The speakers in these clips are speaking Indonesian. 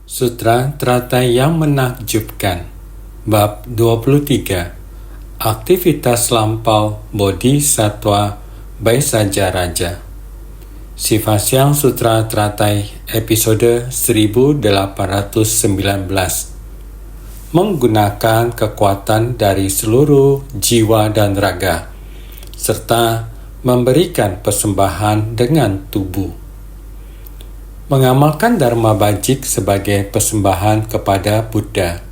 Sutra Teratai yang Menakjubkan. Bab 23. Aktivitas lampau Bodhisattva Baisaja Raja. Sivasyang Sutra Teratai episode 1819. Menggunakan kekuatan dari seluruh jiwa dan raga, serta memberikan persembahan dengan tubuh. Mengamalkan Dharma Bajik sebagai persembahan kepada Buddha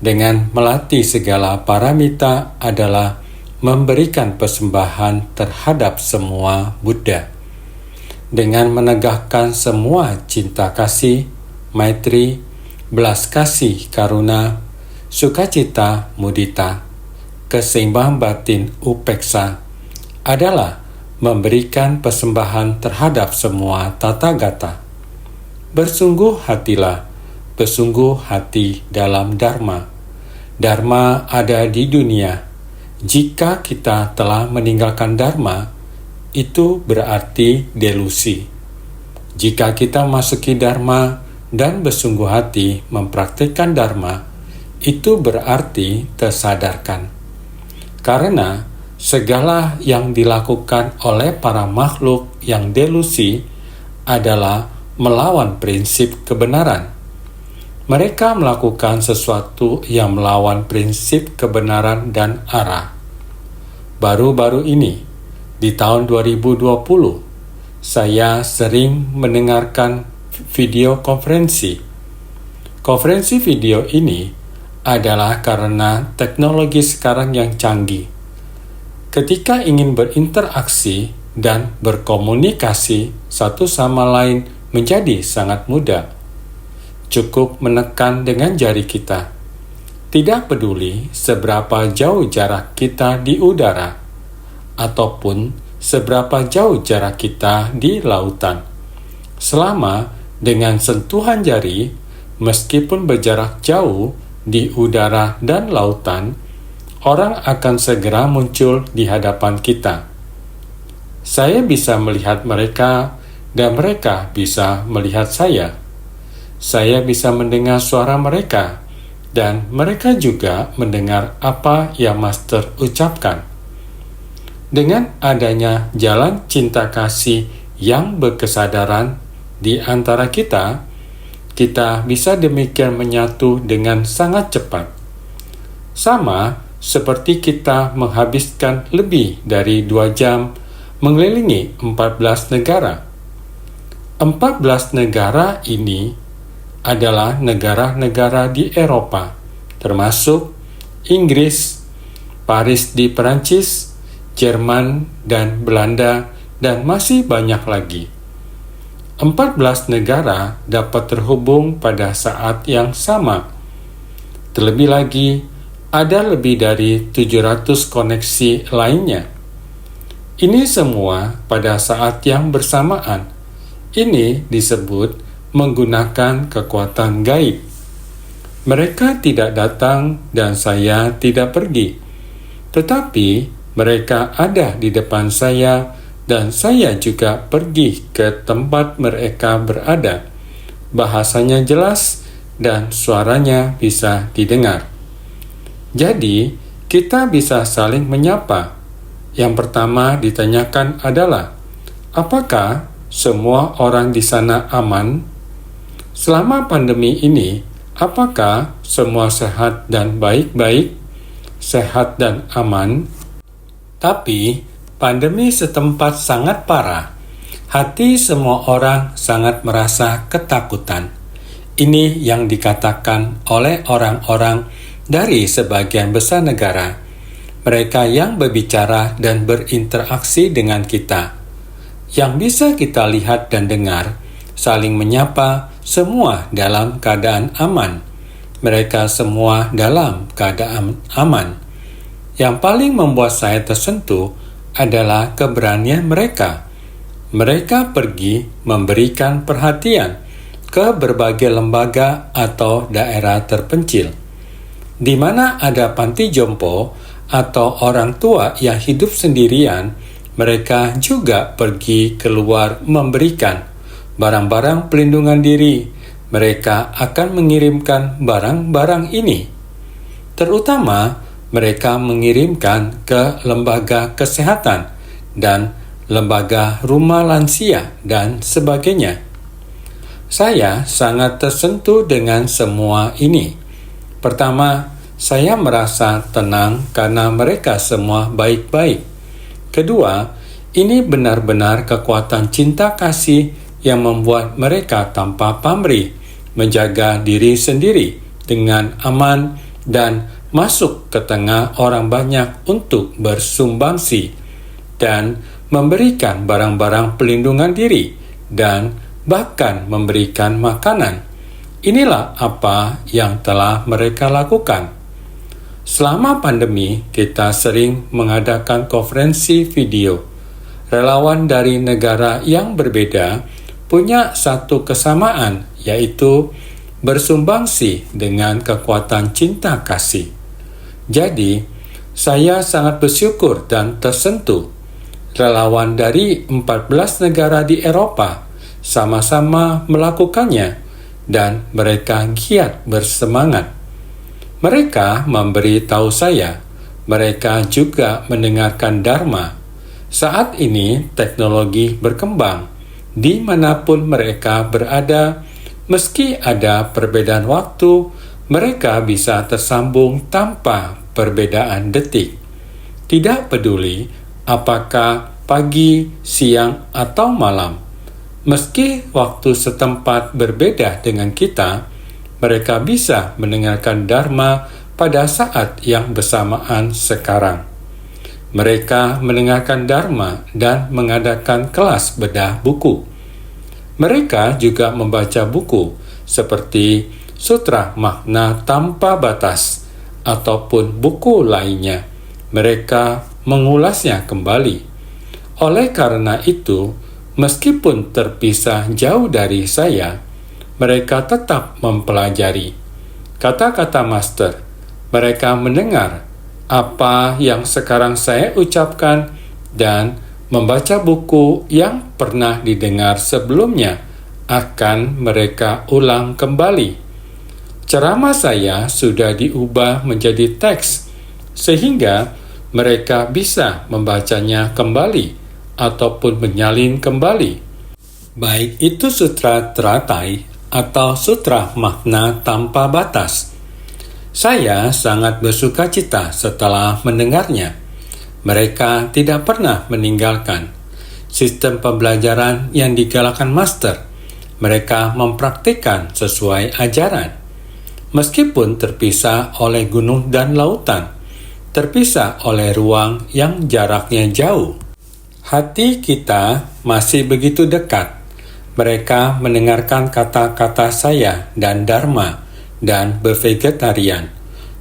dengan melatih segala paramita adalah memberikan persembahan terhadap semua Buddha. Dengan menegakkan semua cinta kasih, maitri, belas kasih, karuna, sukacita, mudita, keseimbangan batin, upeksa adalah memberikan persembahan terhadap semua Tathagata. Bersungguh hati dalam Dharma. Dharma ada di dunia. Jika kita telah meninggalkan Dharma, itu berarti delusi. Jika kita masuki Dharma dan bersungguh hati mempraktikkan Dharma, itu berarti tersadarkan. Karena segala yang dilakukan oleh para makhluk yang delusi adalah melawan prinsip kebenaran. Mereka melakukan sesuatu yang melawan prinsip kebenaran dan arah. Baru-baru ini, di tahun 2020, saya sering mendengarkan video konferensi. Konferensi video ini adalah karena teknologi sekarang yang canggih. Ketika ingin berinteraksi dan berkomunikasi satu sama lain menjadi sangat mudah. Cukup menekan dengan jari kita. Tidak peduli seberapa jauh jarak kita di udara, ataupun seberapa jauh jarak kita di lautan. Selama dengan sentuhan jari, meskipun berjarak jauh di udara dan lautan, orang akan segera muncul di hadapan kita. Saya bisa melihat mereka, dan mereka bisa melihat saya. Saya bisa mendengar suara mereka, dan mereka juga mendengar apa yang Master ucapkan. Dengan adanya jalan cinta kasih yang berkesadaran di antara kita bisa demikian menyatu dengan sangat cepat. Sama seperti kita menghabiskan lebih dari 2 jam mengelilingi 14 negara. 14 negara ini adalah negara-negara di Eropa, termasuk Inggris, Paris di Perancis, Jerman, dan Belanda, dan masih banyak lagi. 14 negara dapat terhubung pada saat yang sama. Terlebih lagi, ada lebih dari 700 koneksi lainnya. Ini semua pada saat yang bersamaan. Ini disebut menggunakan kekuatan gaib. Mereka tidak datang dan saya tidak pergi. Tetapi mereka ada di depan saya dan saya juga pergi ke tempat mereka berada. Bahasanya jelas dan suaranya bisa didengar. Jadi, kita bisa saling menyapa. Yang pertama ditanyakan adalah, apakah semua orang di sana aman? Selama pandemi ini, apakah semua sehat dan baik-baik? Sehat dan aman? Tapi, pandemi setempat sangat parah. Hati semua orang sangat merasa ketakutan. Ini yang dikatakan oleh orang-orang dari sebagian besar negara, mereka yang berbicara dan berinteraksi dengan kita, yang bisa kita lihat dan dengar, saling menyapa, semua dalam keadaan aman. Mereka semua dalam keadaan aman. Yang paling membuat saya tersentuh adalah keberanian mereka. Mereka pergi memberikan perhatian ke berbagai lembaga atau daerah terpencil, di mana ada panti jompo atau orang tua yang hidup sendirian. Mereka juga pergi keluar memberikan barang-barang pelindungan diri. mereka akan mengirimkan barang-barang ini. Terutama, mereka mengirimkan ke lembaga kesehatan dan lembaga rumah lansia dan sebagainya. Saya sangat tersentuh dengan semua ini. Pertama, saya merasa tenang karena mereka semua baik-baik. Kedua, ini benar-benar kekuatan cinta kasih yang membuat mereka tanpa pamrih menjaga diri sendiri dengan aman dan masuk ke tengah orang banyak untuk bersumbangsi dan memberikan barang-barang pelindungan diri dan bahkan memberikan makanan. Inilah apa yang telah mereka lakukan. Selama pandemi, kita sering mengadakan konferensi video. Relawan dari negara yang berbeda punya satu kesamaan, yaitu bersumbangsi dengan kekuatan cinta kasih. Jadi, saya sangat bersyukur dan tersentuh. Relawan dari 14 negara di Eropa sama-sama melakukannya dan mereka giat bersemangat. Mereka memberi tahu saya, mereka juga mendengarkan Dharma. Saat ini teknologi berkembang, dimanapun mereka berada, meski ada perbedaan waktu, mereka bisa tersambung tanpa perbedaan detik. Tidak peduli apakah pagi, siang, atau malam. Meski waktu setempat berbeda dengan kita, mereka bisa mendengarkan Dharma pada saat yang bersamaan sekarang. Mereka mendengarkan Dharma dan mengadakan kelas bedah buku. Mereka juga membaca buku seperti Sutra Makna Tanpa Batas ataupun buku lainnya. Mereka mengulasnya kembali. Oleh karena itu, meskipun terpisah jauh dari saya, mereka tetap mempelajari kata-kata Master. Mereka mendengar apa yang sekarang saya ucapkan dan membaca buku yang pernah didengar sebelumnya akan mereka ulang kembali. Ceramah saya sudah diubah menjadi teks sehingga mereka bisa membacanya kembali ataupun menyalin kembali. Baik itu Sutra Teratai atau Sutra Makna Tanpa Batas. Saya sangat bersuka cita setelah mendengarnya. Mereka tidak pernah meninggalkan sistem pembelajaran yang digalakkan Master. Mereka mempraktikkan sesuai ajaran. Meskipun terpisah oleh gunung dan lautan, terpisah oleh ruang yang jaraknya jauh, hati kita masih begitu dekat. Mereka mendengarkan kata-kata saya dan Dharma dan bervegetarian.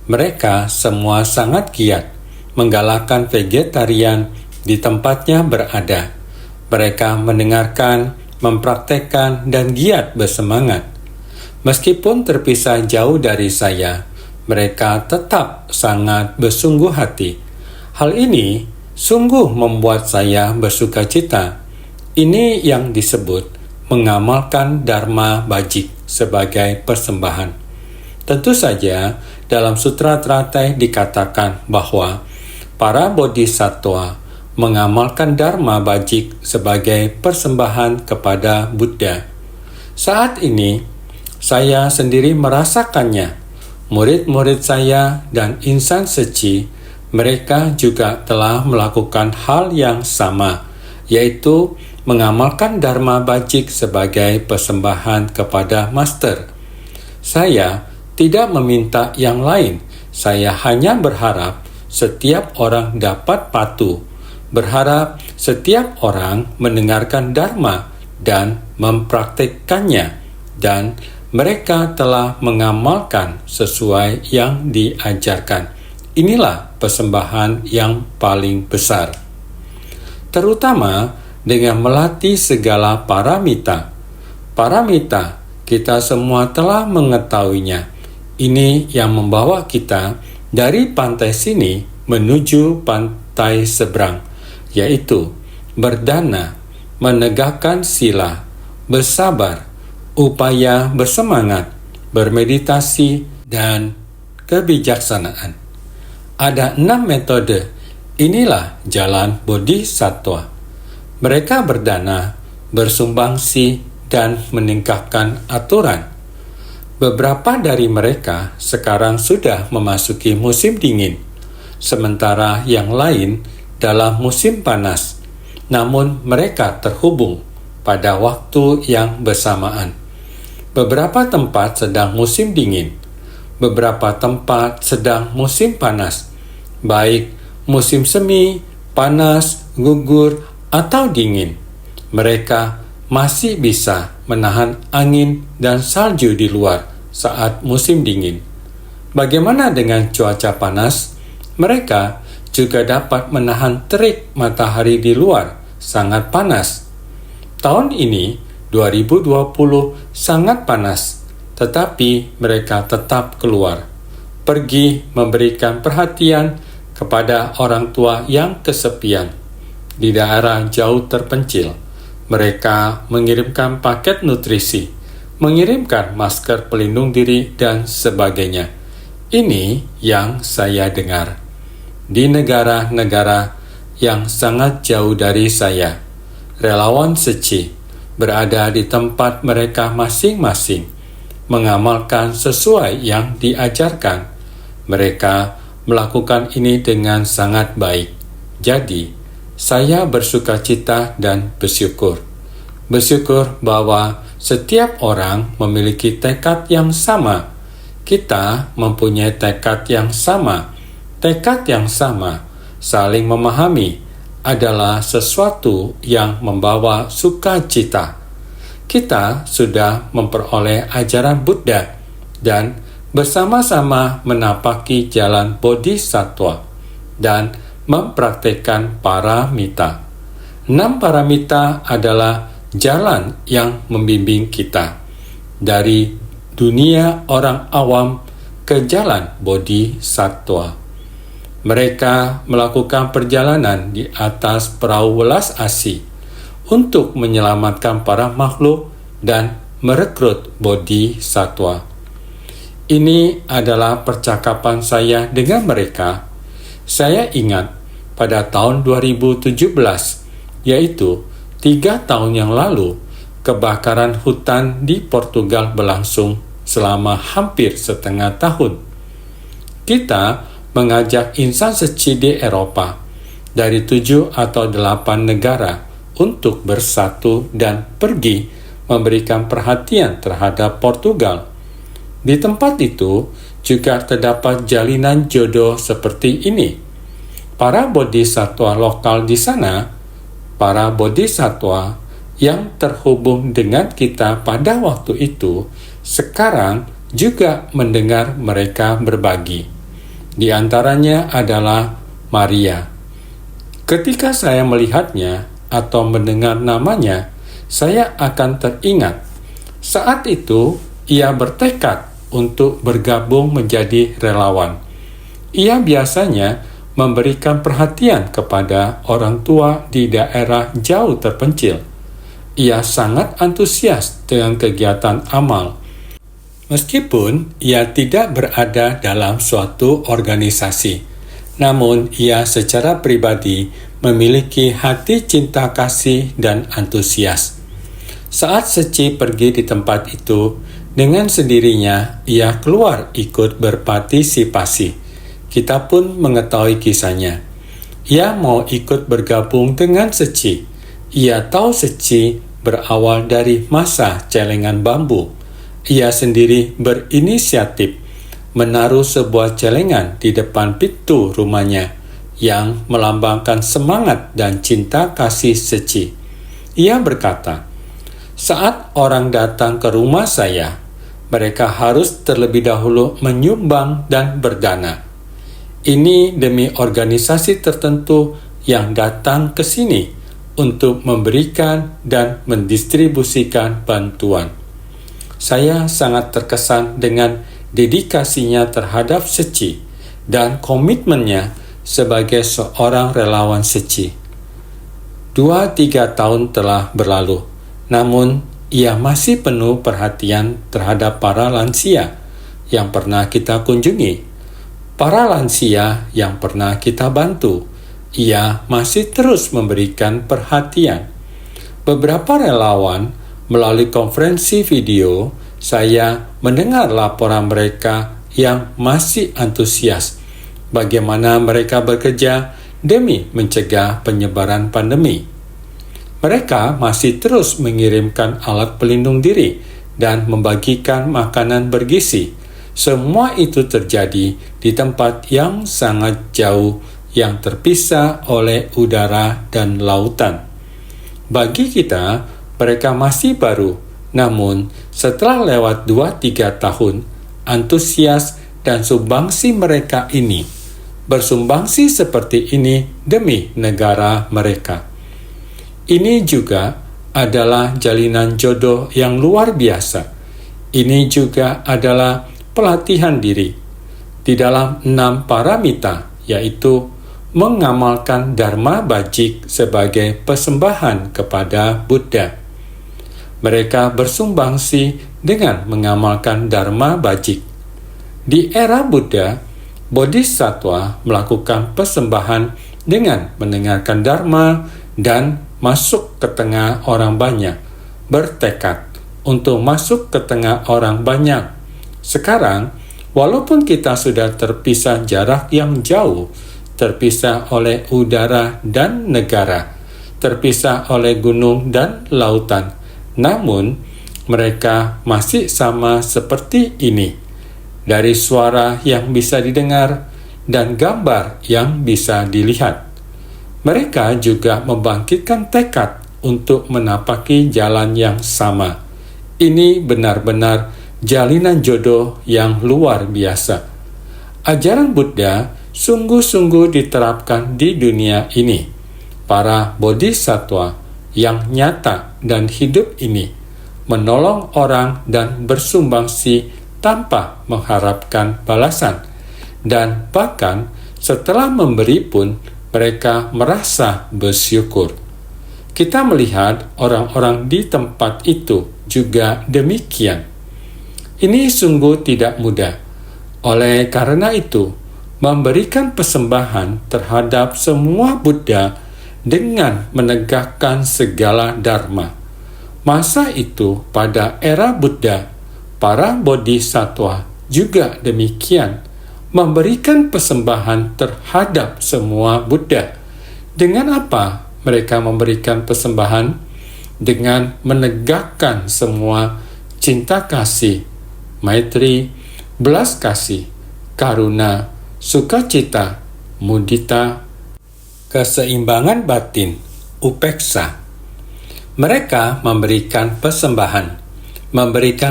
Mereka semua sangat giat menggalakkan vegetarian di tempatnya berada. Mereka mendengarkan, mempraktekkan, dan giat bersemangat. Meskipun terpisah jauh dari saya, mereka tetap sangat bersungguh hati. Hal ini sungguh membuat saya bersuka cita. Ini yang disebut mengamalkan Dharma Bajik sebagai persembahan. Tentu saja, dalam Sutra Teratai dikatakan bahwa para bodhisattva mengamalkan Dharma Bajik sebagai persembahan kepada Buddha. Saat ini, saya sendiri merasakannya. Murid-murid saya dan insan seci, mereka juga telah melakukan hal yang sama, yaitu mengamalkan Dharma Bajik sebagai persembahan kepada Master. Saya tidak meminta yang lain. Saya hanya berharap setiap orang dapat patuh, berharap setiap orang mendengarkan Dharma dan mempraktikkannya, dan mereka telah mengamalkan sesuai yang diajarkan. Inilah persembahan yang paling besar. Terutama dengan melatih segala paramita. Paramita, kita semua telah mengetahuinya. Ini yang membawa kita dari pantai sini menuju pantai seberang, yaitu berdana, menegakkan sila, bersabar, upaya bersemangat, bermeditasi, dan kebijaksanaan. Ada 6 metode. Inilah jalan bodhisattva. Mereka berdana, bersumbangsi, dan meningkatkan aturan. Beberapa dari mereka sekarang sudah memasuki musim dingin, sementara yang lain dalam musim panas. Namun mereka terhubung pada waktu yang bersamaan. Beberapa tempat sedang musim dingin, beberapa tempat sedang musim panas, baik musim semi, panas, gugur, atau dingin. Mereka masih bisa menahan angin dan salju di luar saat musim dingin. Bagaimana dengan cuaca panas? Mereka juga dapat menahan terik matahari di luar sangat panas. Tahun ini, 2020, sangat panas, tetapi mereka tetap keluar, pergi memberikan perhatian kepada orang tua yang kesepian di daerah jauh terpencil. Mereka mengirimkan paket nutrisi, mengirimkan masker pelindung diri, dan sebagainya. Ini yang saya dengar. Di negara-negara yang sangat jauh dari saya, relawan Seci berada di tempat mereka masing-masing, mengamalkan sesuai yang diajarkan. Mereka melakukan ini dengan sangat baik. Jadi, saya bersukacita dan bersyukur. Bersyukur bahwa setiap orang memiliki tekad yang sama. Kita mempunyai tekad yang sama. Tekad yang sama, saling memahami, adalah sesuatu yang membawa sukacita. Kita sudah memperoleh ajaran Buddha dan bersama-sama menapaki jalan bodhisattva dan mempraktekkan paramita. 6 paramita adalah jalan yang membimbing kita dari dunia orang awam ke jalan bodhisattva. Mereka melakukan perjalanan di atas perahu welas asih untuk menyelamatkan para makhluk dan merekrut bodhisattva. Ini adalah percakapan saya dengan mereka. Saya ingat pada tahun 2017, yaitu 3 tahun yang lalu, kebakaran hutan di Portugal berlangsung selama hampir setengah tahun. Kita mengajak insan Seci di Eropa dari 7 atau 8 negara untuk bersatu dan pergi memberikan perhatian terhadap Portugal. Di tempat itu juga terdapat jalinan jodoh seperti ini. Para bodhisattva lokal di sana, para bodhisattva yang terhubung dengan kita pada waktu itu, sekarang juga mendengar mereka berbagi. Di antaranya adalah Maria. Ketika saya melihatnya atau mendengar namanya, saya akan teringat. Saat itu, ia bertekad untuk bergabung menjadi relawan. Ia biasanya memberikan perhatian kepada orang tua di daerah jauh terpencil. Ia sangat antusias dengan kegiatan amal. Meskipun ia tidak berada dalam suatu organisasi, namun ia secara pribadi memiliki hati cinta kasih dan antusias. Saat Seci pergi di tempat itu, dengan sendirinya ia keluar ikut berpartisipasi. Kita pun mengetahui kisahnya. Ia mau ikut bergabung dengan Seci. Ia tahu Seci berawal dari masa celengan bambu. Ia sendiri berinisiatif menaruh sebuah celengan di depan pintu rumahnya yang melambangkan semangat dan cinta kasih Seci. Ia berkata, "Saat orang datang ke rumah saya, mereka harus terlebih dahulu menyumbang dan berdana. Ini demi organisasi tertentu yang datang ke sini untuk memberikan dan mendistribusikan bantuan." Saya sangat terkesan dengan dedikasinya terhadap Seci dan komitmennya sebagai seorang relawan Seci. 2-3 tahun telah berlalu, namun ia masih penuh perhatian terhadap para lansia yang pernah kita kunjungi. Para lansia yang pernah kita bantu, ia masih terus memberikan perhatian. Beberapa relawan melalui konferensi video, saya mendengar laporan mereka yang masih antusias bagaimana mereka bekerja demi mencegah penyebaran pandemi. Mereka masih terus mengirimkan alat pelindung diri dan membagikan makanan bergizi. Semua itu terjadi di tempat yang sangat jauh yang terpisah oleh udara dan lautan. Bagi kita, mereka masih baru, namun setelah lewat 2-3 tahun, antusias dan sumbangsi mereka ini bersumbangsi seperti ini demi negara mereka. Ini juga adalah jalinan jodoh yang luar biasa. Ini juga adalah pelatihan diri di dalam 6 paramita, yaitu mengamalkan Dharma Bajik sebagai persembahan kepada Buddha. Mereka bersumbangsi dengan mengamalkan Dharma Bajik. Di era Buddha, Bodhisattva melakukan persembahan dengan mendengarkan Dharma dan masuk ke tengah orang banyak, bertekad untuk masuk ke tengah orang banyak. Sekarang, walaupun kita sudah terpisah jarak yang jauh, terpisah oleh udara dan negara, terpisah oleh gunung dan lautan, namun mereka masih sama seperti ini. Dari suara yang bisa didengar dan gambar yang bisa dilihat, mereka juga membangkitkan tekad untuk menapaki jalan yang sama. Ini benar-benar jalinan jodoh yang luar biasa. Ajaran Buddha sungguh-sungguh diterapkan di dunia ini. Para bodhisattva yang nyata dan hidup ini menolong orang dan bersumbangsi tanpa mengharapkan balasan. Dan bahkan setelah memberi pun mereka merasa bersyukur. Kita melihat orang-orang di tempat itu juga demikian. Ini sungguh tidak mudah. Oleh karena itu, memberikan persembahan terhadap semua Buddha dengan menegakkan segala dharma. Masa itu pada era Buddha, para bodhisattva juga demikian, memberikan persembahan terhadap semua Buddha. Dengan apa mereka memberikan persembahan? Dengan menegakkan semua cinta kasih, maitri, belas kasih, karuna, sukacita, mudita, keseimbangan batin, upeksa. Mereka memberikan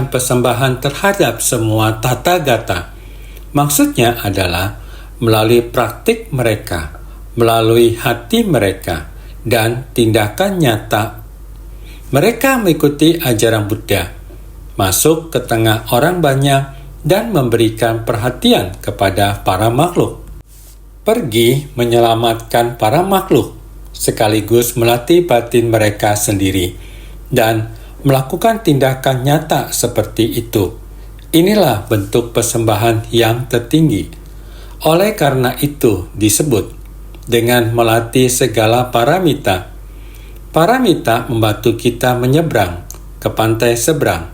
persembahan terhadap semua tata gata. Maksudnya adalah melalui praktik mereka, melalui hati mereka, dan tindakan nyata. Mereka mengikuti ajaran Buddha, masuk ke tengah orang banyak, dan memberikan perhatian kepada para makhluk. Pergi menyelamatkan para makhluk, sekaligus melatih batin mereka sendiri, dan melakukan tindakan nyata seperti itu. Inilah bentuk persembahan yang tertinggi. Oleh karena itu disebut dengan melatih segala paramita. Paramita membantu kita menyeberang ke pantai seberang,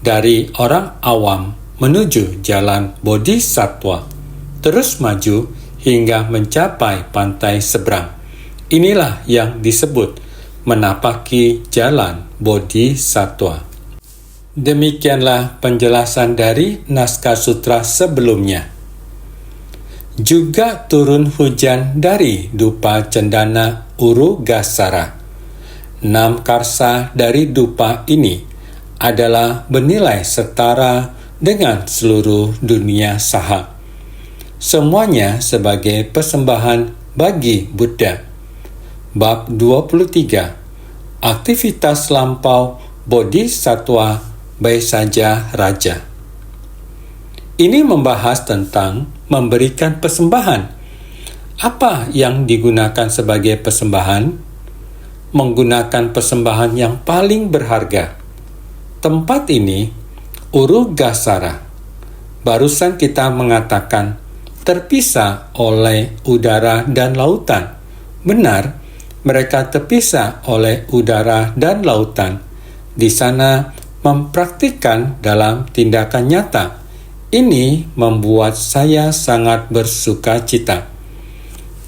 dari orang awam menuju jalan bodhisattva, terus maju hingga mencapai pantai seberang. Inilah yang disebut menapaki jalan bodhisattva. Demikianlah penjelasan dari naskah sutra sebelumnya. Juga turun hujan dari dupa cendana Urugasara. 6 karsa dari dupa ini adalah bernilai setara dengan seluruh dunia saha. Semuanya sebagai persembahan bagi Buddha. Bab 23. Aktivitas lampau bodhisattva baik saja raja. Ini membahas tentang memberikan persembahan. Apa yang digunakan sebagai persembahan? Menggunakan persembahan yang paling berharga. Tempat ini Uru Gasara. Barusan kita mengatakan terpisah oleh udara dan lautan. Benar, mereka terpisah oleh udara dan lautan. Di sana mempraktikkan dalam tindakan nyata. Ini membuat saya sangat bersuka cita.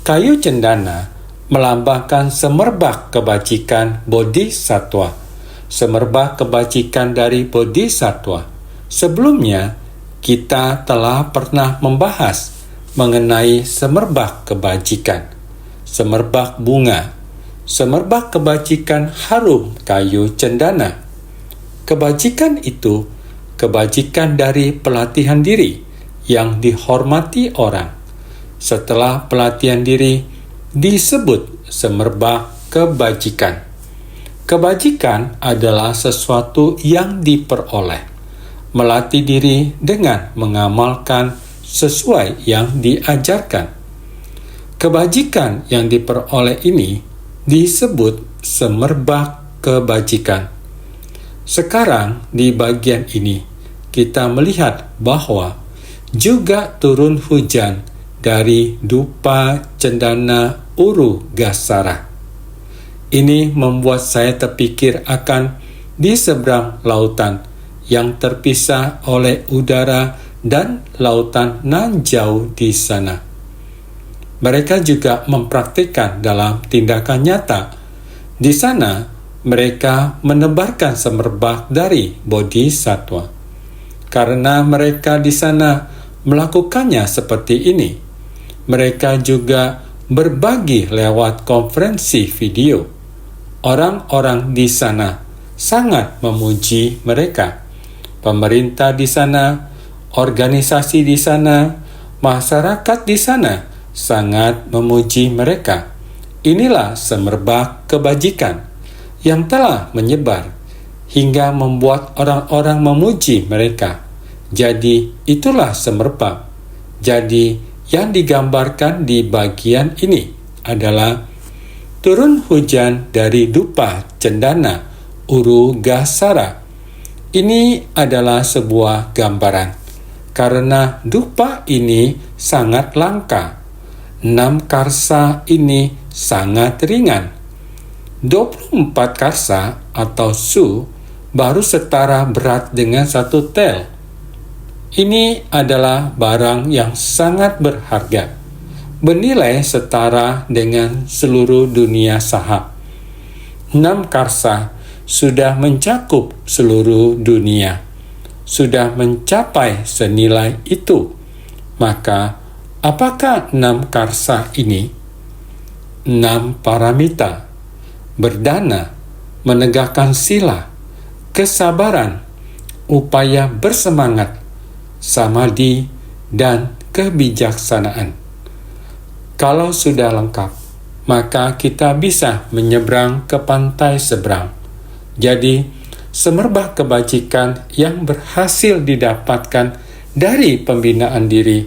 Kayu cendana melambangkan semerbak kebajikan bodhisatwa. Semerbak kebajikan dari bodhisatwa. Sebelumnya, kita telah pernah membahas mengenai semerbak kebajikan. Semerbak bunga. Semerbak kebajikan harum kayu cendana. Kebajikan itu kebajikan dari pelatihan diri yang dihormati orang. Setelah pelatihan diri disebut semerbak kebajikan. Kebajikan adalah sesuatu yang diperoleh. Melatih diri dengan mengamalkan sesuai yang diajarkan. Kebajikan yang diperoleh ini disebut semerbak kebajikan. Sekarang di bagian ini kita melihat bahwa juga turun hujan dari dupa cendana Uru Gasara. Ini membuat saya terpikir akan di seberang lautan yang terpisah oleh udara dan lautan nan jauh di sana. Mereka juga mempraktikkan dalam tindakan nyata. Di sana, mereka menebarkan semerbak dari bodhisatwa. Karena mereka di sana melakukannya seperti ini, mereka juga berbagi lewat konferensi video. Orang-orang di sana sangat memuji mereka. Pemerintah di sana, organisasi di sana, masyarakat di sana sangat memuji mereka. Inilah semerbak kebajikan yang telah menyebar hingga membuat orang-orang memuji mereka. Jadi itulah semerbak. Jadi yang digambarkan di bagian ini adalah turun hujan dari dupa cendana Uru Gasara. Ini adalah sebuah gambaran karena dupa ini sangat langka. 6 karsa ini sangat ringan. 24 karsa atau su baru setara berat dengan 1 tel. Ini adalah barang yang sangat berharga. Bernilai setara dengan seluruh dunia sahab. 6 karsa sudah mencakup seluruh dunia, sudah mencapai senilai itu. Maka, apakah 6 karsa ini? 6 paramita, berdana, menegakkan sila, kesabaran, upaya bersemangat, samadhi, dan kebijaksanaan. Kalau sudah lengkap, maka kita bisa menyeberang ke pantai seberang. Jadi, semerbak kebajikan yang berhasil didapatkan dari pembinaan diri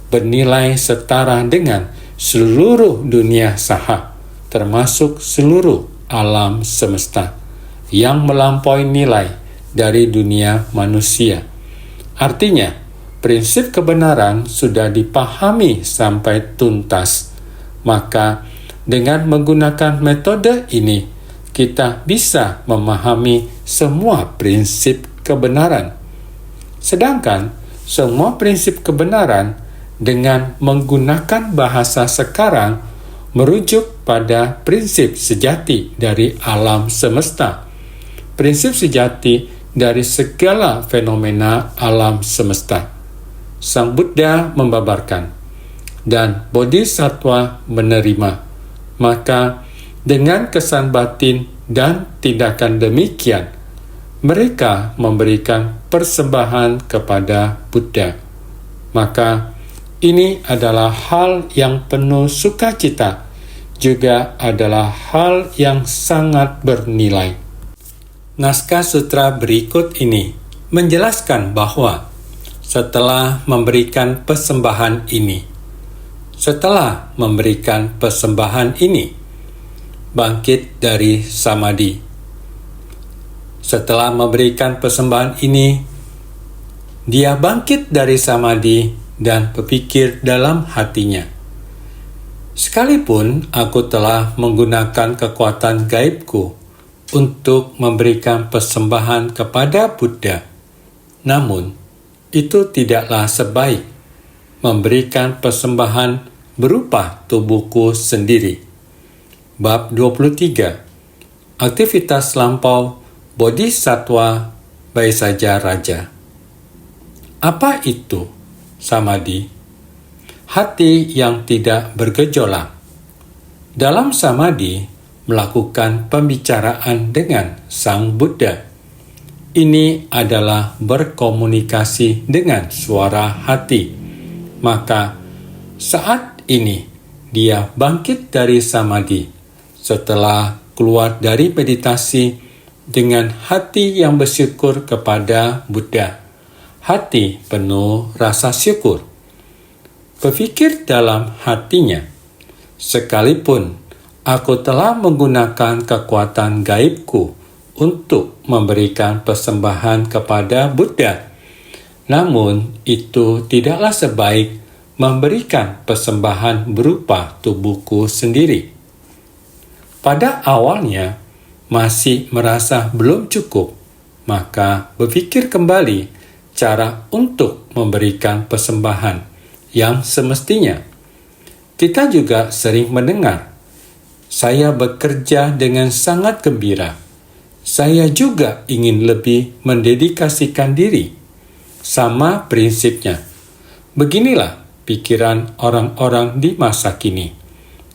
bernilai setara dengan seluruh dunia sahab, termasuk seluruh alam semesta, yang melampaui nilai dari dunia manusia. Artinya, prinsip kebenaran sudah dipahami sampai tuntas. Maka, dengan menggunakan metode ini, kita bisa memahami semua prinsip kebenaran. Sedangkan, semua prinsip kebenaran dengan menggunakan bahasa sekarang merujuk pada prinsip sejati dari alam semesta. Prinsip sejati dari segala fenomena alam semesta. Sang Buddha membabarkan, dan Bodhisatwa menerima. Maka, dengan kesan batin dan tindakan demikian, mereka memberikan persembahan kepada Buddha. Maka, ini adalah hal yang penuh sukacita, juga adalah hal yang sangat bernilai. Naskah sutra berikut ini menjelaskan bahwa setelah memberikan persembahan ini, bangkit dari samadhi. Setelah memberikan persembahan ini, dia bangkit dari samadhi dan berpikir dalam hatinya, "Sekalipun aku telah menggunakan kekuatan gaibku untuk memberikan persembahan kepada Buddha, namun itu tidaklah sebaik memberikan persembahan berupa tubuhku sendiri." Bab 23. Aktivitas lampau Bodhisattva Baisaja Raja. Apa itu samadhi? Hati yang tidak bergejolak. Dalam samadhi, melakukan pembicaraan dengan Sang Buddha. Ini adalah berkomunikasi dengan suara hati. Maka saat ini dia bangkit dari samadhi setelah keluar dari meditasi dengan hati yang bersyukur kepada Buddha. Hati penuh rasa syukur. Berpikir dalam hatinya, "Sekalipun aku telah menggunakan kekuatan gaibku untuk memberikan persembahan kepada Buddha, namun itu tidaklah sebaik memberikan persembahan berupa tubuhku sendiri." Pada awalnya masih merasa belum cukup, maka berpikir kembali cara untuk memberikan persembahan yang semestinya. Kita juga sering mendengar, "Saya bekerja dengan sangat gembira. Saya juga ingin lebih mendedikasikan diri." Sama prinsipnya. Beginilah pikiran orang-orang di masa kini.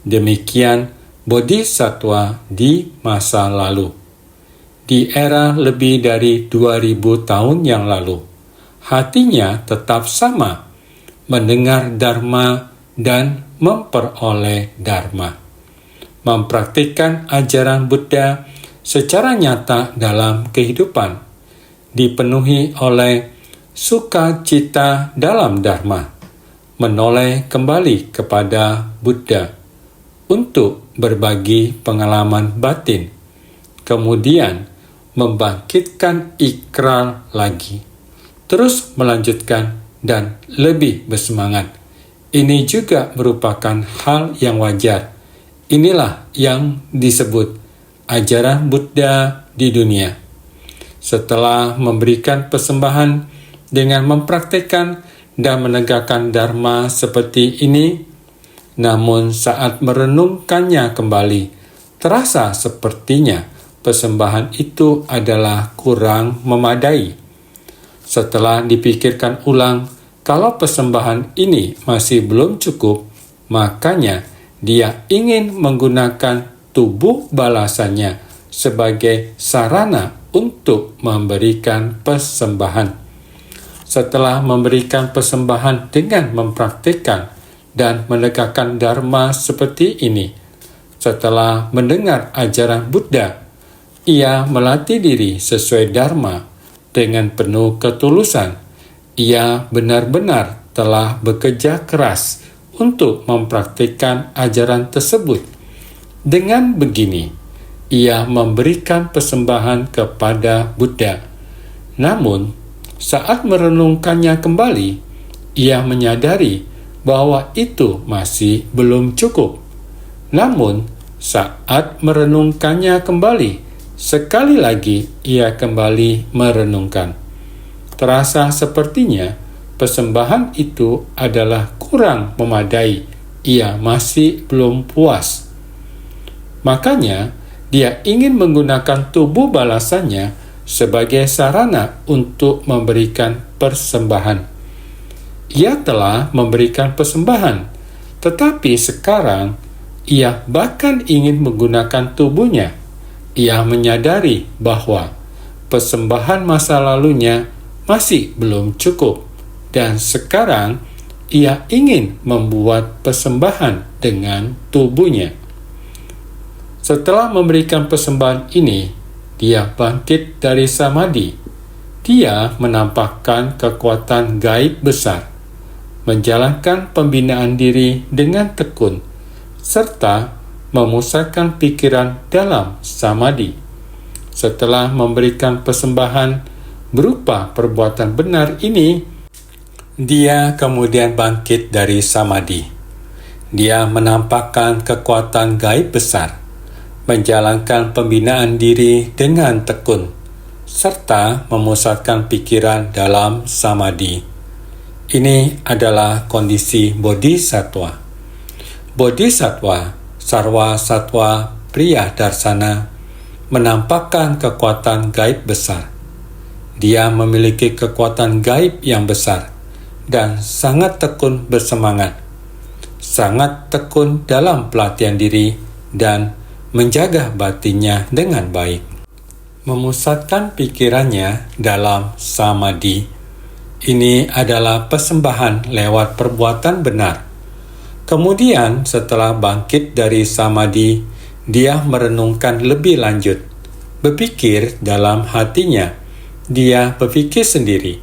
Demikian Bodhisattva di masa lalu. Di era lebih dari 2000 tahun yang lalu, hatinya tetap sama, mendengar Dharma dan memperoleh Dharma. Mempraktikkan ajaran Buddha secara nyata dalam kehidupan, dipenuhi oleh sukacita dalam Dharma, menoleh kembali kepada Buddha untuk berbagi pengalaman batin, kemudian membangkitkan ikrar lagi, terus melanjutkan dan lebih bersemangat. Ini juga merupakan hal yang wajar. Inilah yang disebut ajaran Buddha di dunia. Setelah memberikan persembahan dengan mempraktikkan dan menegakkan Dharma seperti ini, namun saat merenungkannya kembali, terasa sepertinya persembahan itu adalah kurang memadai. Setelah dipikirkan ulang, kalau persembahan ini masih belum cukup, makanya dia ingin menggunakan tubuh balasannya sebagai sarana untuk memberikan persembahan. Setelah memberikan persembahan dengan mempraktikkan dan menegakkan Dharma seperti ini, setelah mendengar ajaran Buddha, ia melatih diri sesuai Dharma dengan penuh ketulusan. Ia benar-benar telah bekerja keras untuk mempraktikkan ajaran tersebut. Dengan begini, ia memberikan persembahan kepada Buddha. Namun, saat merenungkannya kembali, ia menyadari bahwa itu masih belum cukup. Namun, saat merenungkannya kembali, sekali lagi ia kembali merenungkan. Terasa sepertinya persembahan itu adalah kurang memadai. Ia masih belum puas. Makanya, dia ingin menggunakan tubuh balasannya sebagai sarana untuk memberikan persembahan. Ia telah memberikan persembahan, tetapi sekarang ia bahkan ingin menggunakan tubuhnya. Ia menyadari bahwa persembahan masa lalunya masih belum cukup, dan sekarang ia ingin membuat persembahan dengan tubuhnya. Setelah memberikan persembahan ini, dia bangkit dari samadhi. Dia menampakkan kekuatan gaib besar, menjalankan pembinaan diri dengan tekun, serta memusatkan pikiran dalam samadhi. setelah memberikan persembahan berupa perbuatan benar ini, dia kemudian bangkit dari samadhi. Dia menampakkan kekuatan gaib besar, menjalankan pembinaan diri dengan tekun, serta memusatkan pikiran dalam samadhi. Ini adalah kondisi bodhisattva. Bodhisattva, sarwa satwa priya darsana, menampakkan kekuatan gaib besar. Dia memiliki kekuatan gaib yang besar dan sangat tekun bersemangat, sangat tekun dalam pelatihan diri dan menjaga batinnya dengan baik. Memusatkan pikirannya dalam samadhi. Ini adalah persembahan lewat perbuatan benar. Kemudian setelah bangkit dari samadhi, dia merenungkan lebih lanjut, berpikir dalam hatinya. Dia berpikir sendiri,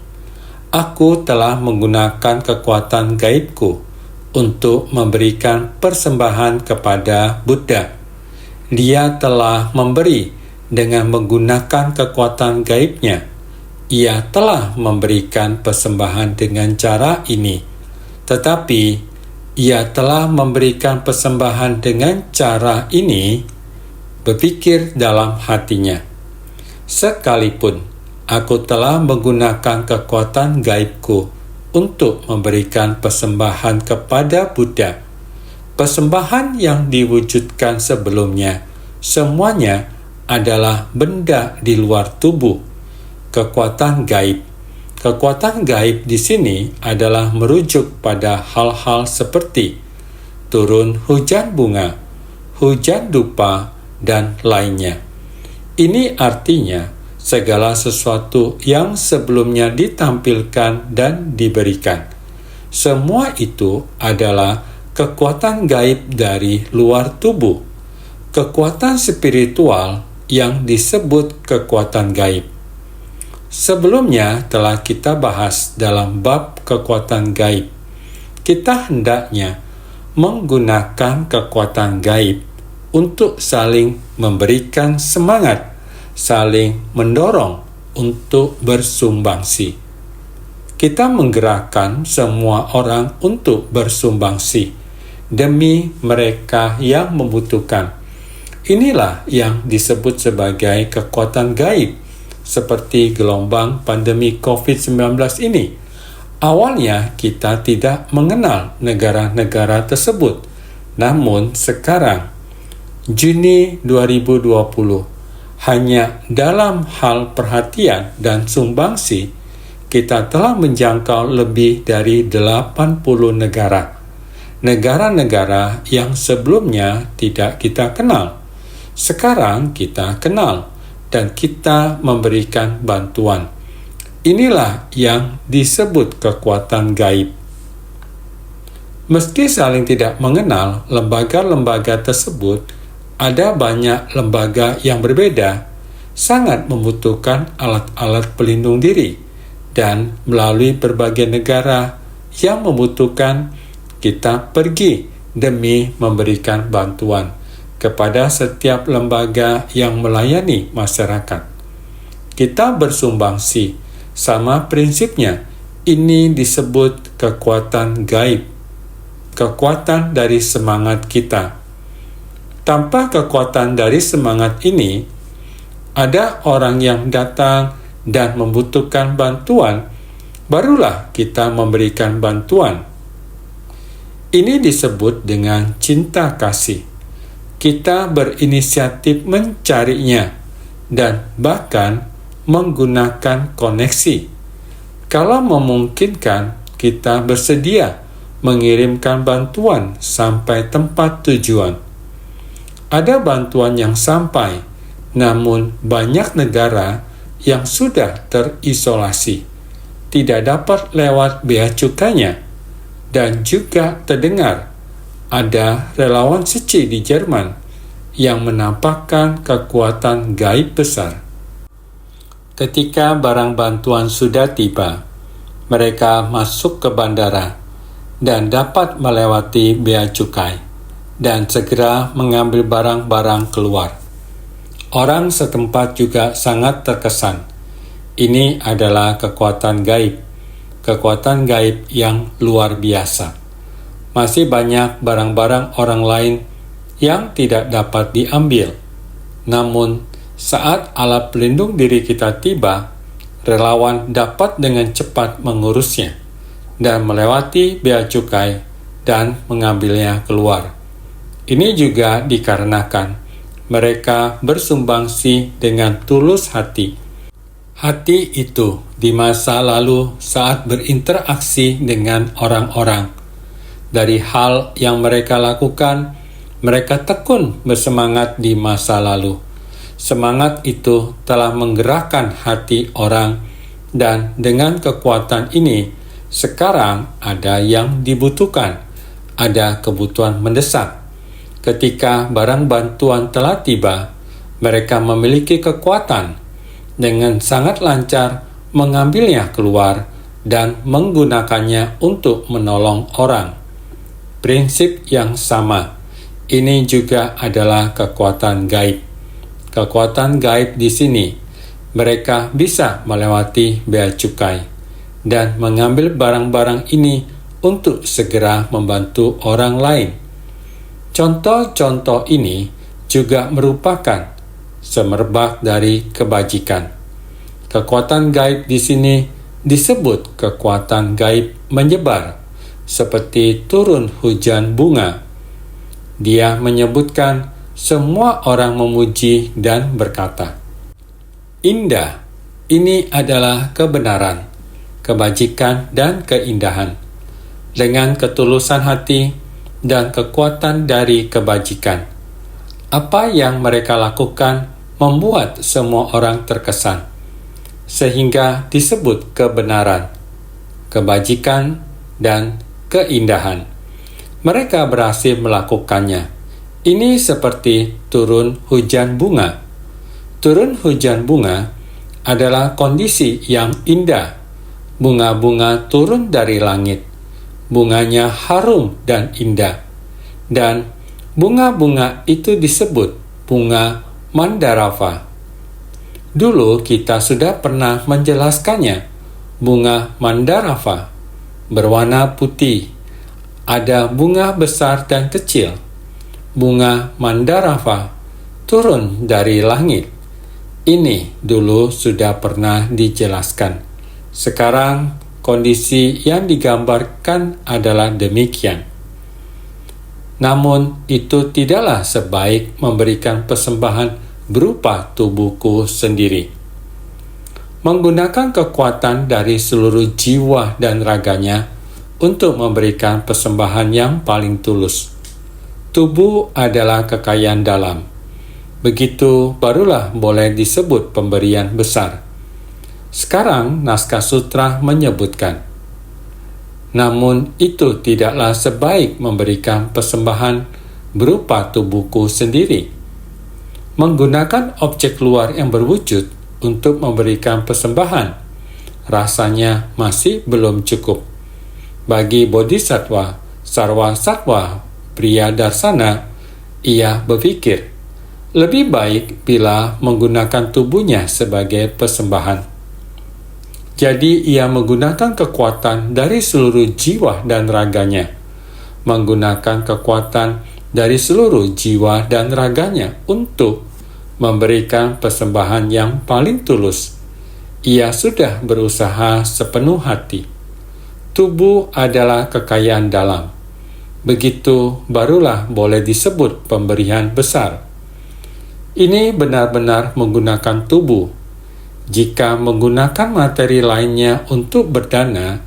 aku telah menggunakan kekuatan gaibku untuk memberikan persembahan kepada Buddha. Dia telah memberi dengan menggunakan kekuatan gaibnya. Ia telah memberikan persembahan dengan cara ini. Tetapi, ia telah memberikan persembahan dengan cara ini, berpikir dalam hatinya. Sekalipun aku telah menggunakan kekuatan gaibku untuk memberikan persembahan kepada Buddha. Persembahan yang diwujudkan sebelumnya, semuanya adalah benda di luar tubuh. Kekuatan gaib. Kekuatan gaib di sini adalah merujuk pada hal-hal seperti turun hujan bunga, hujan dupa, dan lainnya. Ini artinya segala sesuatu yang sebelumnya ditampilkan dan diberikan. Semua itu adalah kekuatan gaib dari luar tubuh. Kekuatan spiritual yang disebut kekuatan gaib. Sebelumnya telah kita bahas dalam bab kekuatan gaib. Kita hendaknya menggunakan kekuatan gaib untuk saling memberikan semangat, saling mendorong untuk bersumbangsi. Kita menggerakkan semua orang untuk bersumbangsi demi mereka yang membutuhkan. Inilah yang disebut sebagai kekuatan gaib, seperti gelombang pandemi COVID-19 ini. Awalnya kita tidak mengenal negara-negara tersebut, namun sekarang, Juni 2020, hanya dalam hal perhatian dan sumbangsi, kita telah menjangkau lebih dari 80 negara. Negara-negara yang sebelumnya tidak kita kenal. Sekarang kita kenal dan kita memberikan bantuan. Inilah yang disebut kekuatan gaib. Meski saling tidak mengenal lembaga-lembaga tersebut, ada banyak lembaga yang berbeda, sangat membutuhkan alat-alat pelindung diri, dan melalui berbagai negara yang membutuhkan, kita pergi demi memberikan bantuan kepada setiap lembaga yang melayani masyarakat. Kita bersumbangsi, sama prinsipnya. Ini disebut kekuatan gaib, kekuatan dari semangat kita. Tanpa kekuatan dari semangat ini, ada orang yang datang dan membutuhkan bantuan, barulah kita memberikan bantuan. Ini disebut dengan cinta kasih. Kita berinisiatif mencarinya dan bahkan menggunakan koneksi. Kalau memungkinkan, kita bersedia mengirimkan bantuan sampai tempat tujuan. Ada bantuan yang sampai, namun banyak negara yang sudah terisolasi, tidak dapat lewat bea cukainya, dan juga terdengar ada relawan suci di Jerman yang menampakkan kekuatan gaib besar. Ketika barang bantuan sudah tiba, mereka masuk ke bandara dan dapat melewati bea cukai dan segera mengambil barang-barang keluar. Orang setempat juga sangat terkesan. Ini adalah kekuatan gaib yang luar biasa. Masih banyak barang-barang orang lain yang tidak dapat diambil. Namun, saat alat pelindung diri kita tiba, relawan dapat dengan cepat mengurusnya dan melewati bea cukai dan mengambilnya keluar. Ini juga dikarenakan mereka bersumbangsi dengan tulus hati. Hati itu di masa lalu saat berinteraksi dengan orang-orang. Dari hal yang mereka lakukan, mereka tekun bersemangat di masa lalu. Semangat itu telah menggerakkan hati orang, dan dengan kekuatan ini, sekarang ada yang dibutuhkan, ada kebutuhan mendesak. Ketika barang bantuan telah tiba, mereka memiliki kekuatan dengan sangat lancar mengambilnya keluar dan menggunakannya untuk menolong orang. Prinsip yang sama, ini juga adalah kekuatan gaib. Kekuatan gaib di sini, mereka bisa melewati bea cukai dan mengambil barang-barang ini untuk segera membantu orang lain. Contoh-contoh ini juga merupakan semerbak dari kebajikan. Kekuatan gaib di sini disebut kekuatan gaib menyebar, seperti turun hujan bunga. Dia menyebutkan semua orang memuji dan berkata, "Indah, ini adalah kebenaran, kebajikan, dan keindahan." Dengan ketulusan hati dan kekuatan dari kebajikan, apa yang mereka lakukan membuat semua orang terkesan, sehingga disebut kebenaran, kebajikan, dan keindahan. Mereka berhasil melakukannya. Ini seperti turun hujan bunga. Turun hujan bunga adalah kondisi yang indah. Bunga-bunga turun dari langit. Bunganya harum dan indah. Dan bunga-bunga itu disebut bunga Mandarava. Dulu kita sudah pernah menjelaskannya. Bunga Mandarava berwarna putih. Ada bunga besar dan kecil. Bunga Mandarava turun dari langit. Ini dulu sudah pernah dijelaskan. Sekarang kondisi yang digambarkan adalah demikian. Namun, itu tidaklah sebaik memberikan persembahan berupa tubuhku sendiri. Menggunakan kekuatan dari seluruh jiwa dan raganya untuk memberikan persembahan yang paling tulus. Tubuh adalah kekayaan dalam. Begitu barulah boleh disebut pemberian besar. Sekarang naskah sutra menyebutkan, namun itu tidaklah sebaik memberikan persembahan berupa tubuhku sendiri. Menggunakan objek luar yang berwujud untuk memberikan persembahan, rasanya masih belum cukup. Bagi Bodhisattva Sarwasatwa Pria Darsana, ia berpikir, lebih baik bila menggunakan tubuhnya sebagai persembahan. Jadi ia menggunakan kekuatan dari seluruh jiwa dan raganya. Menggunakan kekuatan dari seluruh jiwa dan raganya untuk memberikan persembahan yang paling tulus. Ia sudah berusaha sepenuh hati. Tubuh adalah kekayaan dalam. Begitu barulah boleh disebut pemberian besar. Ini benar-benar menggunakan tubuh. Jika menggunakan materi lainnya untuk berdana,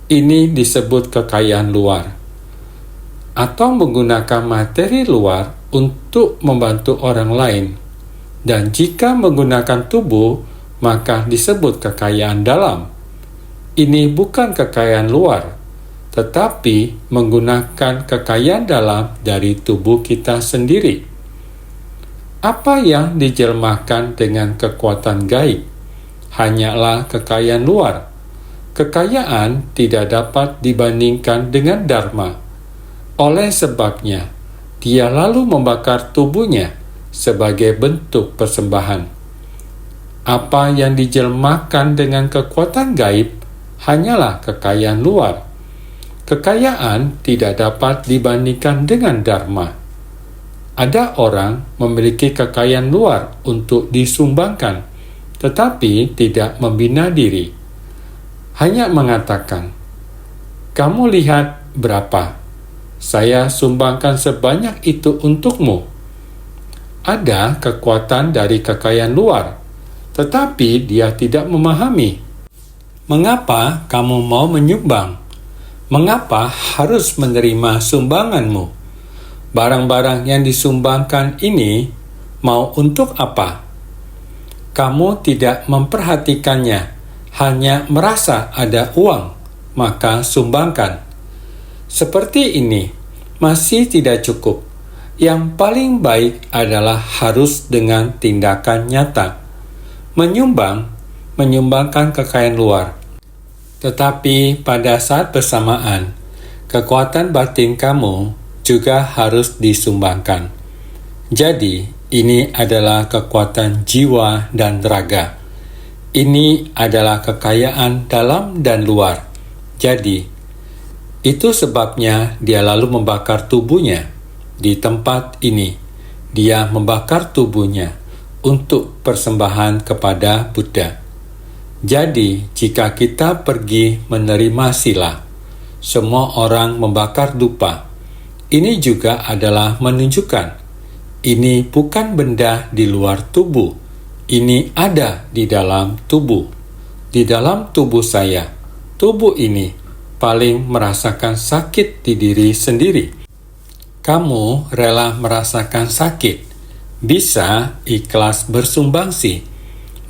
ini disebut kekayaan luar. Atau menggunakan materi luar untuk membantu orang lain. Dan jika menggunakan tubuh, maka disebut kekayaan dalam. Ini bukan kekayaan luar, tetapi menggunakan kekayaan dalam dari tubuh kita sendiri. Apa yang dijelmakan dengan kekuatan gaib hanyalah kekayaan luar. Kekayaan tidak dapat dibandingkan dengan dharma. Oleh sebabnya, dia lalu membakar tubuhnya sebagai bentuk persembahan. Apa yang dijelmakan dengan kekuatan gaib hanyalah kekayaan luar. Kekayaan tidak dapat dibandingkan dengan dharma. Ada orang memiliki kekayaan luar untuk disumbangkan, tetapi tidak membina diri. Hanya mengatakan, "Kamu lihat berapa? Saya sumbangkan sebanyak itu untukmu." Ada kekuatan dari kekayaan luar, tetapi dia tidak memahami. Mengapa kamu mau menyumbang? Mengapa harus menerima sumbanganmu? Barang-barang yang disumbangkan ini mau untuk apa? Kamu tidak memperhatikannya, hanya merasa ada uang, maka sumbangkan. Seperti ini masih tidak cukup. Yang paling baik adalah harus dengan tindakan nyata. Menyumbangkan kekayaan luar. Tetapi pada saat bersamaan, kekuatan batin kamu juga harus disumbangkan. Jadi, ini adalah kekuatan jiwa dan raga. Ini adalah kekayaan dalam dan luar. Jadi, itu sebabnya dia lalu membakar tubuhnya. Di tempat ini, dia membakar tubuhnya untuk persembahan kepada Buddha. Jadi, jika kita pergi menerima sila, semua orang membakar dupa. Ini juga adalah menunjukkan, ini bukan benda di luar tubuh, ini ada di dalam tubuh. Di dalam tubuh saya, tubuh ini paling merasakan sakit di diri sendiri. Kamu rela merasakan sakit, bisa ikhlas bersumbangsi,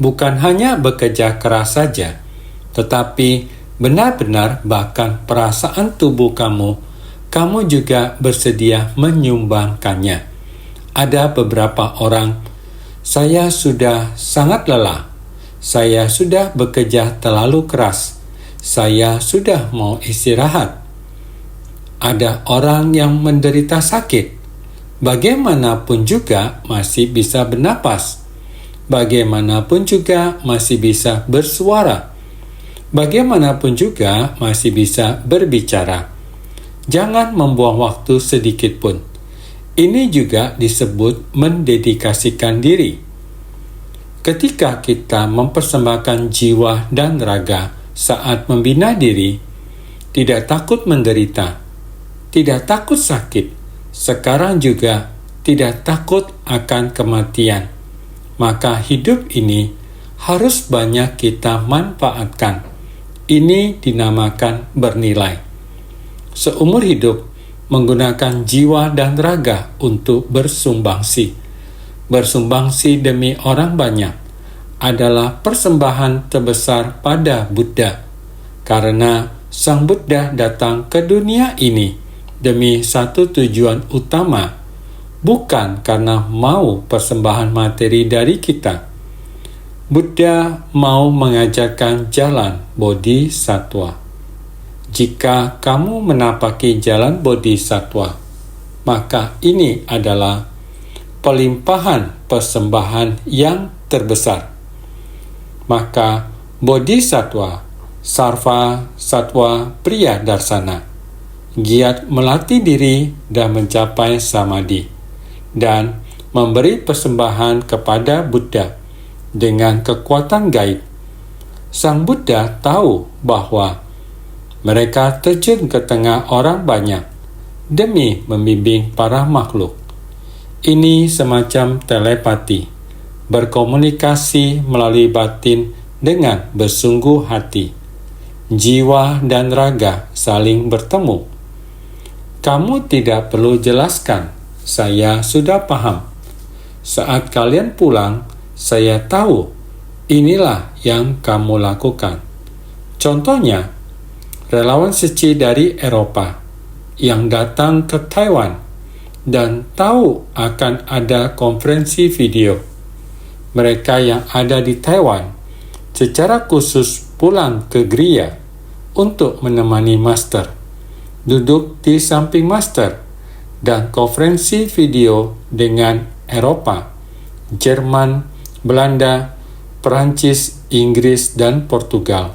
bukan hanya bekerja keras saja, tetapi benar-benar bahkan perasaan tubuh kamu juga bersedia menyumbangkannya. Ada beberapa orang, "Saya sudah sangat lelah, saya sudah bekerja terlalu keras, saya sudah mau istirahat." Ada orang yang menderita sakit, bagaimanapun juga masih bisa bernapas, bagaimanapun juga masih bisa bersuara, bagaimanapun juga masih bisa berbicara. Jangan membuang waktu sedikit pun. Ini juga disebut mendedikasikan diri. Ketika kita mempersembahkan jiwa dan raga saat membina diri, tidak takut menderita, tidak takut sakit, sekarang juga tidak takut akan kematian, maka hidup ini harus banyak kita manfaatkan. Ini dinamakan bernilai. Seumur hidup menggunakan jiwa dan raga untuk bersumbangsi. Bersumbangsi demi orang banyak adalah persembahan terbesar pada Buddha, karena Sang Buddha datang ke dunia ini demi satu tujuan utama, bukan karena mau persembahan materi dari kita. Buddha mau mengajarkan jalan Bodhisattva. Jika kamu menapaki jalan Bodhisattva, maka ini adalah pelimpahan persembahan yang terbesar. Maka Bodhisattva, Sarva Sattva Priyadarsana, giat melatih diri dan mencapai samadhi, dan memberi persembahan kepada Buddha dengan kekuatan gaib. Sang Buddha tahu bahwa mereka terjun ke tengah orang banyak demi membimbing para makhluk. Ini semacam telepati, berkomunikasi melalui batin dengan bersungguh hati. Jiwa dan raga saling bertemu. Kamu tidak perlu jelaskan, saya sudah paham. Saat kalian pulang, saya tahu inilah yang kamu lakukan. Contohnya, relawan suci dari Eropa yang datang ke Taiwan dan tahu akan ada konferensi video. Mereka yang ada di Taiwan secara khusus pulang ke Gria untuk menemani master, duduk di samping master, dan konferensi video dengan Eropa Jerman, Belanda, Perancis, Inggris, dan Portugal.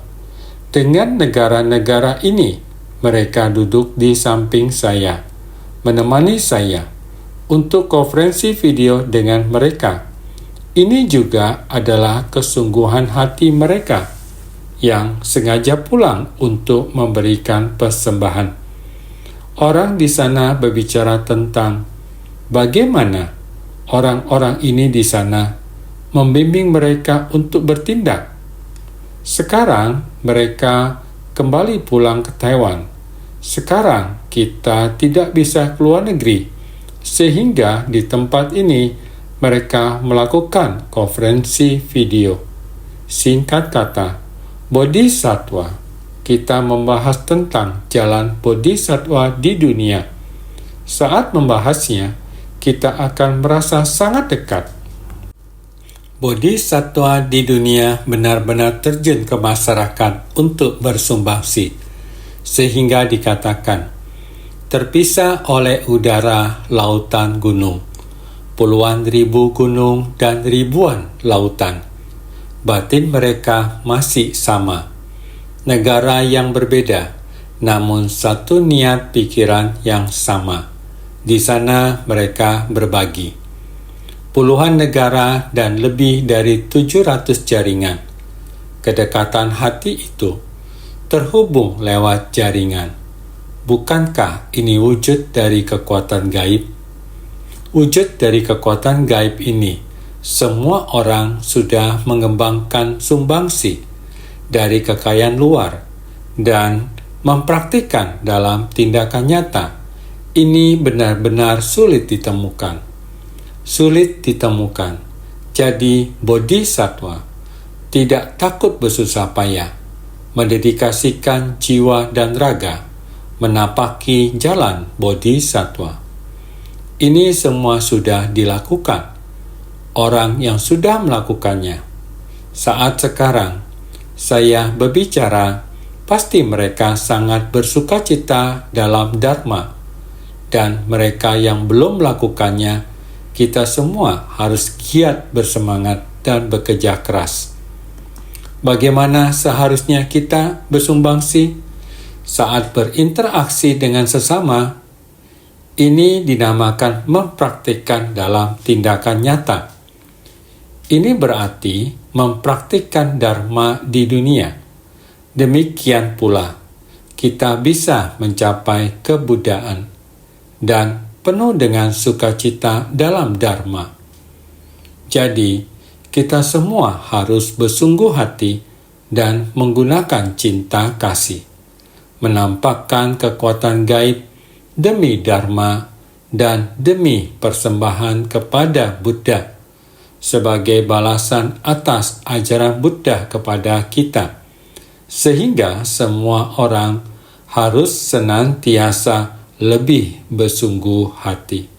Dengan negara-negara ini, mereka duduk di samping saya, menemani saya untuk konferensi video dengan mereka. Ini juga adalah kesungguhan hati mereka yang sengaja pulang untuk memberikan persembahan. Orang di sana berbicara tentang bagaimana orang-orang ini di sana membimbing mereka untuk bertindak. Sekarang mereka kembali pulang ke Taiwan. Sekarang kita tidak bisa keluar negeri, sehingga di tempat ini mereka melakukan konferensi video. Singkat kata, Bodhisattva. Kita membahas tentang jalan Bodhisattva di dunia. Saat membahasnya, kita akan merasa sangat dekat. Bodhisattva di dunia benar-benar terjun ke masyarakat untuk bersumbangsi, sehingga dikatakan, terpisah oleh udara, lautan, gunung, puluhan ribu gunung dan ribuan lautan. Batin mereka masih sama. Negara yang berbeda, namun satu niat pikiran yang sama. Di sana mereka berbagi. Puluhan negara dan lebih dari 700 jaringan. Kedekatan hati itu terhubung lewat jaringan. Bukankah ini wujud dari kekuatan gaib? Wujud dari kekuatan gaib ini, semua orang sudah mengembangkan sumbangsi dari kekayaan luar dan mempraktikkan dalam tindakan nyata. Ini benar-benar sulit ditemukan. Sulit ditemukan. Jadi Bodhisattva tidak takut bersusah payah, mendedikasikan jiwa dan raga, menapaki jalan Bodhisattva. Ini semua sudah dilakukan orang yang sudah melakukannya. Saat sekarang saya berbicara, pasti mereka sangat bersukacita dalam Dharma, dan mereka yang belum melakukannya, kita semua harus giat bersemangat dan bekerja keras. Bagaimana seharusnya kita bersumbangsi saat berinteraksi dengan sesama? Ini dinamakan mempraktikkan dalam tindakan nyata. Ini berarti mempraktikkan Dharma di dunia. Demikian pula, kita bisa mencapai kebudayaan dan penuh dengan sukacita dalam Dharma. Jadi, kita semua harus bersungguh hati dan menggunakan cinta kasih, menampakkan kekuatan gaib demi Dharma dan demi persembahan kepada Buddha sebagai balasan atas ajaran Buddha kepada kita, sehingga semua orang harus senantiasa lebih bersungguh hati.